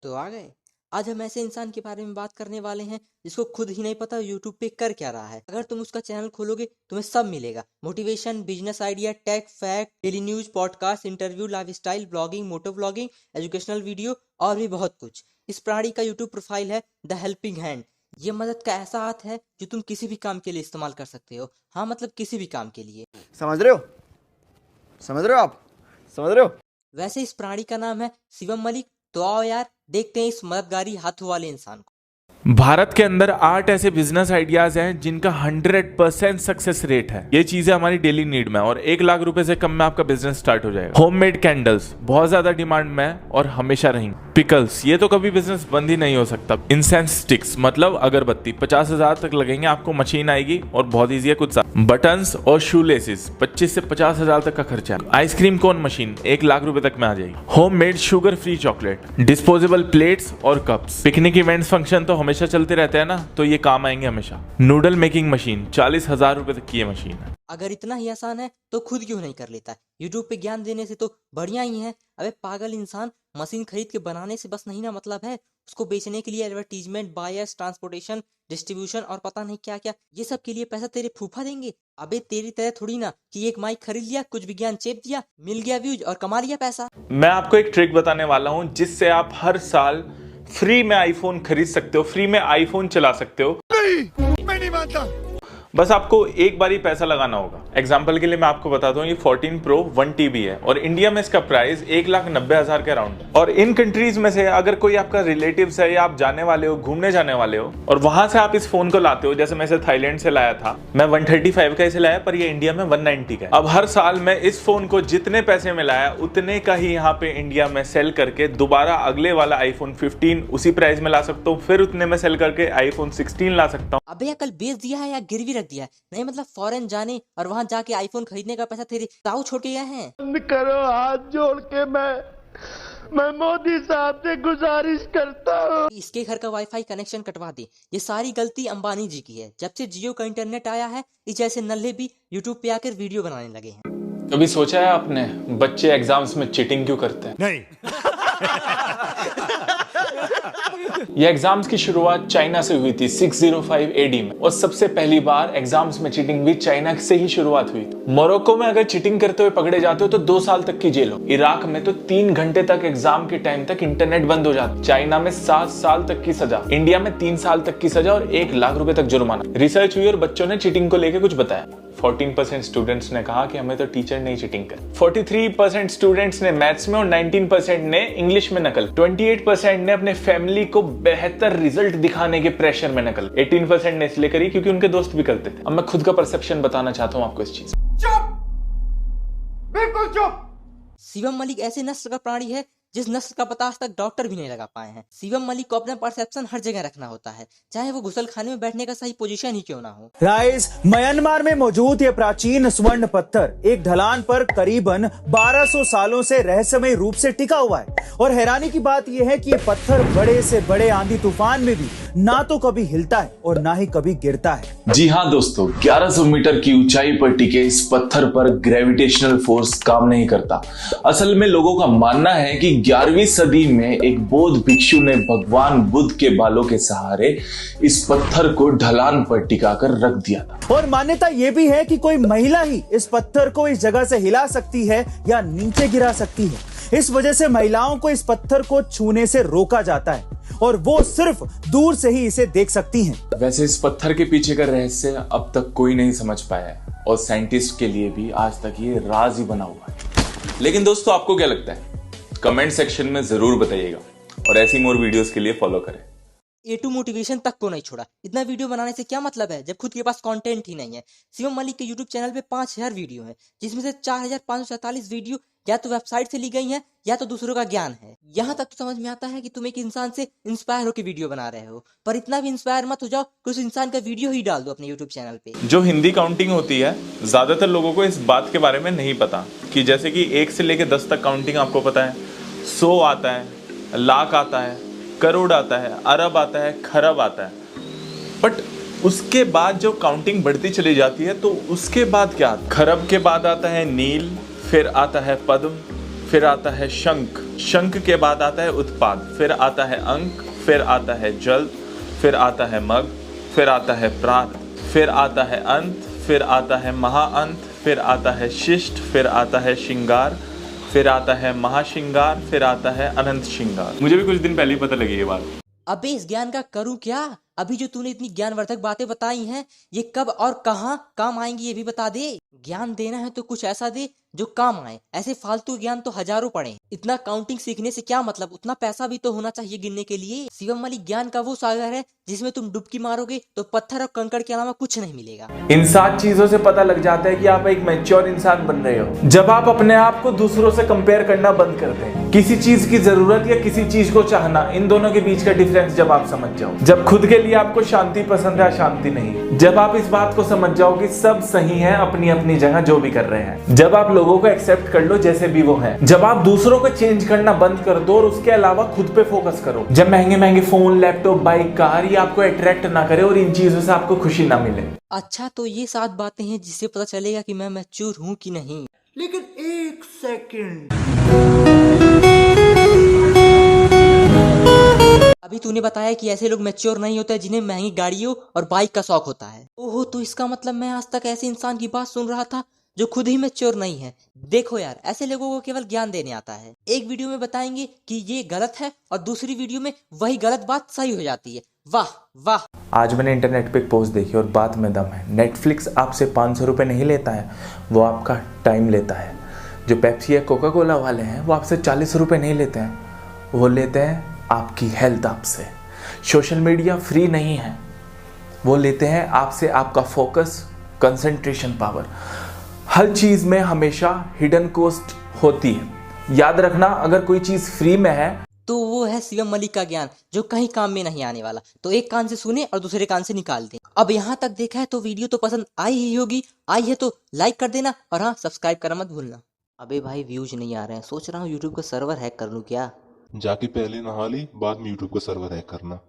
तो आ गए। आज हम ऐसे इंसान के बारे में बात करने वाले हैं जिसको खुद ही नहीं पता यूट्यूब पे कर क्या रहा है। अगर तुम उसका चैनल खोलोगे तुम्हें सब मिलेगा, motivation, business idea, tech, fact, daily news, podcast, interview, lifestyle, blogging, moto blogging, educational video और भी बहुत कुछ। इस प्राणी का यूट्यूब प्रोफाइल है द हेल्पिंग हैंड। ये मदद का ऐसा हाथ है जो तुम किसी भी काम के लिए इस्तेमाल कर सकते हो। हाँ, मतलब किसी भी काम के लिए। समझ रहे हो? समझ रहे हो आप? समझ रहे हो? वैसे इस प्राणी का नाम है शिवम मलिक। तो आओ यार, देखते हैं इस मददगारी हाथों वाले इंसान को। भारत के अंदर 8 ऐसे बिजनेस आइडियाज हैं जिनका 100% सक्सेस रेट है। ये चीजें हमारी डेली नीड में, और 1 लाख रुपए से कम में आपका बिजनेस स्टार्ट हो जाएगा। होममेड कैंडल्स बहुत ज्यादा डिमांड में है और हमेशा रहेंगी। पिकल्स, ये तो कभी बिजनेस बंद ही नहीं हो सकता। इंसेंस स्टिक्स मतलब अगरबत्ती, 50,000 तक लगेंगे आपको, मशीन आएगी और बहुत ईजी है कुछ। बटन्स और शू लेसेस 25 से 50,000 तक का खर्चा है। आइसक्रीम कोन मशीन 1 लाख रुपए तक में आ जाएगी। Homemade sugar free chocolate, disposable plates और कप्स, पिकनिक इवेंट्स फंक्शन तो हमेशा चलते रहते हैं ना, तो ये काम आएंगे हमेशा। नूडल मेकिंग मशीन 40,000 रुपए तक की ये मशीन है। अगर इतना ही आसान है तो खुद क्यों नहीं कर लेता? यूट्यूब पे ज्ञान देने से तो बढ़िया ही है। अबे पागल इंसान, मशीन खरीद के बनाने से बस नहीं ना मतलब है, उसको बेचने के लिए एडवर्टीजमेंट, बायर्स, ट्रांसपोर्टेशन, डिस्ट्रीब्यूशन और पता नहीं क्या क्या, ये सब के लिए पैसा तेरे फूफा देंगे। अबे तेरी तरह थोड़ी ना कि एक माइक खरीद लिया, कुछ विज्ञान चेप दिया, मिल गया व्यूज और कमा लिया पैसा। मैं आपको एक ट्रिक बताने वाला हूं जिससे आप हर साल फ्री में आईफोन खरीद सकते हो, फ्री में आईफोन चला सकते हो। नहीं, मैं नहीं मानता। बस आपको एक बार ही पैसा लगाना होगा। एग्जाम्पल के लिए मैं आपको बताता हूँ, ये 14 Pro 1 TB है और इंडिया में इसका प्राइस 1,90,000 के अराउंड है। और इन कंट्रीज में से अगर कोई आपका रिलेटिव्स है या आप जाने वाले हो, घूमने जाने वाले हो, और वहां से आप इस फोन को लाते हो, जैसे मैं इसे थाईलैंड से लाया था, मैं 135 का इसे लाया, पर ये इंडिया में 190 का है। अब हर साल मैं इस फोन को जितने पैसे में लाया उतने का ही यहाँ पे इंडिया में सेल करके दोबारा अगले वाला आईफोन 15 उसी प्राइस में ला सकता हूँ, फिर उतने में सेल करके आईफोन 16 ला सकता हूँ। अबे कल बेच दिया है या गिरवी रख दिया है? नहीं मतलब फॉरेन जाने और वहां जाके आईफोन खरीदने का पैसा तेरे ताऊ छोड़ के गए हैं। बंद करो, हाथ जोड़ के मैं मोदी साहब से गुजारिश करता हूँ। इसके घर का वाईफाई कनेक्शन कटवा दे। ये सारी गलती अंबानी जी की है। जब से जियो का इंटरनेट आया है, इस जैसे नल्ले भी यूट्यूब पे आकर वीडियो बनाने लगे हैं। कभी सोचा है आपने बच्चे एग्जाम्स में चीटिंग क्यों करते हैं? नहीं। ये एग्जाम्स की शुरुआत चाइना से हुई थी 605 AD में, और सबसे पहली बार एग्जाम्स में चीटिंग भी चाइना से ही शुरुआत हुई थी। मोरक्को में अगर चीटिंग करते हुए पकड़े जाते हो तो 2 साल तक की जेल हो। इराक में तो 3 घंटे तक एग्जाम के टाइम तक इंटरनेट बंद हो जाता। चाइना में 7 साल तक की सजा, इंडिया में 3 साल तक की सजा और 1 लाख रुपए तक जुर्माना। रिसर्च हुई और बच्चों ने चीटिंग को लेकर कुछ बताया। 14% स्टूडेंट्स ने कहा कि हमें तो टीचर नहीं चीटिंग कर। 43% स्टूडेंट्स ने मैथ्स में और 19% ने इंग्लिश में नकल। 28% ने अपने फैमिली को बेहतर रिजल्ट दिखाने के प्रेशर में नकल। 18% ने इसलिए करी क्योंकि उनके दोस्त भी करते थे। अब मैं खुद का परसेप्शन बताना चाहता हूं आपको इस चीज। चुप, बिल्कुल चुप। शिवम मलिक ऐसे नस्ल का प्राणी है जिस नस्ल का पता आज तक डॉक्टर भी नहीं लगा पाए हैं। शिवम मलिक को अपना परसेप्शन हर जगह रखना होता है, चाहे वो गुसलखाने में बैठने का सही पोजीशन ही क्यों ना हो। गाइस, म्यांमार में मौजूद ये प्राचीन स्वर्ण पत्थर एक ढलान पर करीबन 1200 सालों से रहस्यमय रूप से टिका हुआ है। और हैरानी की बात यह है कि ये पत्थर बड़े से बड़े आंधी तूफान में भी ना तो कभी हिलता है और ना ही कभी गिरता है। जी हाँ दोस्तों, 1100 मीटर की ऊंचाई पर टिके इस पत्थर पर ग्रेविटेशनल फोर्स काम नहीं करता। असल में लोगों का मानना है कि 11वीं सदी में एक बौद्ध भिक्षु ने भगवान बुद्ध के बालों के सहारे इस पत्थर को ढलान पर टिकाकर रख दिया था। और मान्यता यह भी है कि कोई महिला ही इस पत्थर को इस जगह से हिला सकती है या नीचे गिरा सकती है। इस वजह से महिलाओं को इस पत्थर को छूने से रोका जाता है और वो सिर्फ दूर से ही इसे देख सकती हैं। वैसे इस पत्थर के पीछे का रहस्य अब तक कोई नहीं समझ पाया है और साइंटिस्ट के लिए भी आज तक ये राज ही बना हुआ है। लेकिन दोस्तों, आपको क्या लगता है? कमेंट सेक्शन में जरूर बताइएगा और ऐसी मोर वीडियोस के लिए फॉलो करें। A2 मोटिवेशन तक को नहीं छोड़ा। इतना वीडियो बनाने से क्या मतलब है जब खुद के पास कंटेंट ही नहीं है। शिवम मलिक के यूट्यूब चैनल पे 5000 वीडियो है, जिसमें से 4547 वीडियो या तो वेबसाइट से ली गई हैं या तो दूसरों का ज्ञान है। यहाँ तक तो समझ में आता है कि तुम एक इंसान से इंस्पायर होकर वीडियो बना रहे हो, पर इतना भी इंस्पायर मत हो जाओ कि उस इंसान का वीडियो ही डाल दो अपने यूट्यूब चैनल पे। जो हिंदी काउंटिंग होती है, ज्यादातर लोगों को इस बात के बारे में नहीं पता कि जैसे कि 1 से लेकर 10 तक काउंटिंग आपको पता है। 100 आता है, लाख आता है, करोड़ आता है, अरब आता है, खरब आता है। बट उसके बाद जो काउंटिंग बढ़ती चली जाती है, तो उसके बाद क्या? खरब के बाद आता है नील, फिर आता है पद्म, फिर आता है शंख, शंख के बाद आता है उत्पाद, फिर आता है अंक, फिर आता है जल्द, फिर आता है मग, फिर आता है प्रात, फिर आता है अंत, फिर आता है महाअंत, फिर आता है शिष्ट, फिर आता है श्रृंगार, फिर आता है महाश्रृंगार, फिर आता है अनंत श्रृंगार। मुझे भी कुछ दिन पहले ही पता लगी ये बात। अबे इस ज्ञान का करूं क्या? अभी जो तूने इतनी ज्ञानवर्धक बातें बताई हैं, ये कब और कहाँ काम आएंगी ये भी बता दे। ज्ञान देना है तो कुछ ऐसा दे जो काम आए। ऐसे फालतू ज्ञान तो हजारों पड़े। इतना काउंटिंग सीखने से क्या मतलब, उतना पैसा भी तो होना चाहिए गिनने के लिए। शिवम वाली ज्ञान का वो सागर है जिसमें तुम डुबकी मारोगे तो पत्थर और कंकड़ के अलावा कुछ नहीं मिलेगा। इन 7 चीजों से पता लग जाता है कि आप एक मैच्योर इंसान बन रहे हो जब आप अपने आप को दूसरों से कंपेयर करना बंद कर दें। किसी चीज की जरूरत या किसी चीज को चाहना, इन दोनों के बीच का डिफरेंस जब आप समझ जाओ, जब खुद के लिए आपको शांति पसंद है, शांति नहीं, जब आप इस बात को समझ जाओ कि सब सही है अपनी अपनी जगह जो भी कर रहे हैं, जब आप लोगों को एक्सेप्ट कर लो जैसे भी वो हैं, जब आप दूसरों को चेंज करना बंद कर दो और उसके अलावा खुद पे फोकस करो, जब महंगे महंगे फोन, लैपटॉप, बाइक, कार ये आपको अट्रैक्ट ना करे और इन चीजों से आपको खुशी ना मिले। अच्छा तो ये 7 बातें हैं जिससे पता चलेगा कि मैं मैच्योर हूँ कि नहीं। लेकिन एक सेकंड, अभी तूने बताया कि ऐसे लोग मैच्योर नहीं होते जिन्हें महंगी गाड़ियों और बाइक का शौक होता है। ओहो, तो इसका मतलब मैं आज तक ऐसे इंसान की बात सुन रहा था जो खुद ही मैच्योर नहीं है। देखो यार, ऐसे लोगों को केवल ज्ञान देने आता है। एक वीडियो में बताएंगे कि ये गलत है और दूसरी वीडियो में वही गलत बात सही हो जाती है। वाह वाह। आज मैंने इंटरनेट पे एक पोस्ट देखी और बात में दम है। नेटफ्लिक्स आपसे 500 रुपये नहीं लेता है, वो आपका टाइम लेता है। जो पेप्सी या कोका कोला वाले हैं वो आपसे 40 रुपये नहीं लेते हैं, वो लेते हैं आपकी हेल्थ आपसे। सोशल मीडिया फ्री नहीं है, वो लेते हैं आपसे आपका फोकस, कंसंट्रेशन पावर। हर चीज़ में हमेशा हिडन कॉस्ट होती है। याद रखना, अगर कोई चीज़ फ्री में है तो वो है शिवम मलिक का ज्ञान जो कहीं काम में नहीं आने वाला। तो एक कान से सुने और दूसरे कान से निकाल दें। अब यहाँ तक देखा है तो वीडियो तो पसंद आई ही होगी। आई है तो लाइक कर देना और हाँ, सब्सक्राइब करना मत भूलना। अबे भाई व्यूज नहीं आ रहे हैं, सोच रहा हूँ यूट्यूब का सर्वर हैक कर लूँ क्या। जाके पहले नहा ली, बाद में यूट्यूब का सर्वर हैक करना।